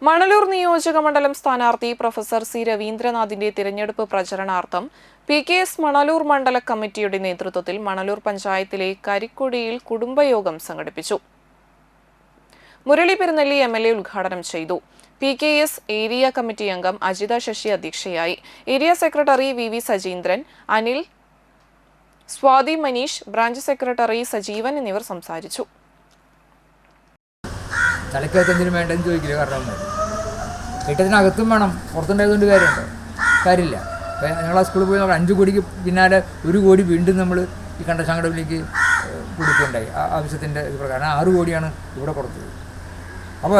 മണലൂർ നിയോജക മണ്ഡലം സ്ഥാനാർത്ഥി പ്രൊഫസർ സി രവീന്ദ്രനാഥിന്റെ തിരഞ്ഞെടുപ്പ് പ്രചരണാർത്ഥം PKS മണലൂർ മണ്ഡല കമ്മിറ്റിയുടെ നേതൃത്വത്തിൽ മണലൂർ പഞ്ചായത്തിലെ കരിക്കുടിയിൽ കുടുംബയോഗം സംഘടിപ്പിച്ചു. മുരളി പെരുന്നെല്ലി MLA ഉദ്ഘാടനം ചെയ്തു. PKS ഏരിയ കമ്മിറ്റി അംഗം അജിത ശശി അധ്യക്ഷയായി. Area secretary VV Sajeendran, Anil, Swathi Maneesh, branch secretary Sajeevan എന്നിവർ സംസാരിച്ചു. തലക്കകത്തെന്തിനും വേണ്ടെന്ന് ചോദിക്കില്ല. കാരണം കെട്ടിടത്തിനകത്തും വേണം, പുറത്തുണ്ടായതുകൊണ്ട് കാര്യമില്ല. ഞങ്ങൾ ആ സ്കൂളിൽ പോയി 5 കോടിക്ക് പിന്നാലെ 1 കോടി വീണ്ടും നമ്മൾ ഈ കണ്ട സംഘടനയിലേക്ക് കൊടുക്കുകയുണ്ടായി. ആ ആവശ്യത്തിൻ്റെ ഇത് പ്രകാരം 6 കോടിയാണ് ഇവിടെ കൊടുത്തത്. അപ്പോൾ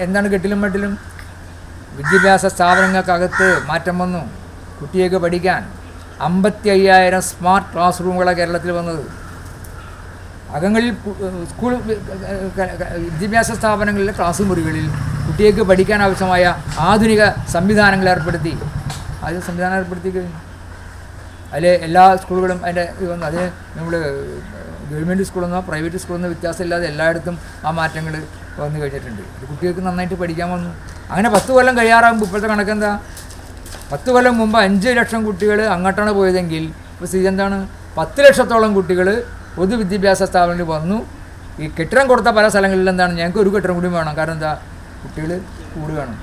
എന്താണ് കെട്ടിലും മട്ടിലും വിദ്യാഭ്യാസ സ്ഥാപനങ്ങൾക്കകത്ത് മാറ്റം വന്നു. കുട്ടികൾക്ക് പഠിക്കാൻ 55,000 സ്മാർട്ട് ക്ലാസ് റൂമുകളാണ് കേരളത്തിൽ വന്നത്. അകങ്ങളിൽ സ്കൂൾ വിദ്യാഭ്യാസ സ്ഥാപനങ്ങളിലെ ക്ലാസ് മുറികളിൽ കുട്ടികൾക്ക് പഠിക്കാൻ ആവശ്യമായ ആധുനിക സംവിധാനങ്ങൾ ഏർപ്പെടുത്തി കഴിഞ്ഞു. അതിൽ എല്ലാ സ്കൂളുകളും അതിൻ്റെ ഇത് വന്നു. അതിന് നമ്മൾ ഗവൺമെൻറ് സ്കൂളെന്നോ പ്രൈവറ്റ് സ്കൂളെന്നോ വ്യത്യാസമില്ലാതെ എല്ലായിടത്തും ആ മാറ്റങ്ങൾ വന്നു കഴിഞ്ഞിട്ടുണ്ട്. കുട്ടികൾക്ക് നന്നായിട്ട് പഠിക്കാൻ വന്നു. അങ്ങനെ 10 കൊല്ലം കഴിയാറാകുമ്പോൾ ഇപ്പോഴത്തെ കണക്കെന്താ? 10 കൊല്ലം മുമ്പ് 5 ലക്ഷം കുട്ടികൾ അങ്ങോട്ടാണ് പോയതെങ്കിൽ ഇപ്പോൾ സ്ഥിതി എന്താണ്? 10 ലക്ഷത്തോളം കുട്ടികൾ പൊതുവിദ്യാഭ്യാസ സ്ഥാപനങ്ങളിൽ വന്നു. ഈ കെട്ടിടം കൊടുത്ത പല സ്ഥലങ്ങളിൽ എന്താണ്, ഞങ്ങൾക്ക് ഒരു കെട്ടിടം കൂടി വേണം. കാരണം എന്താ? കുട്ടികൾ കൂടുകയാണ്.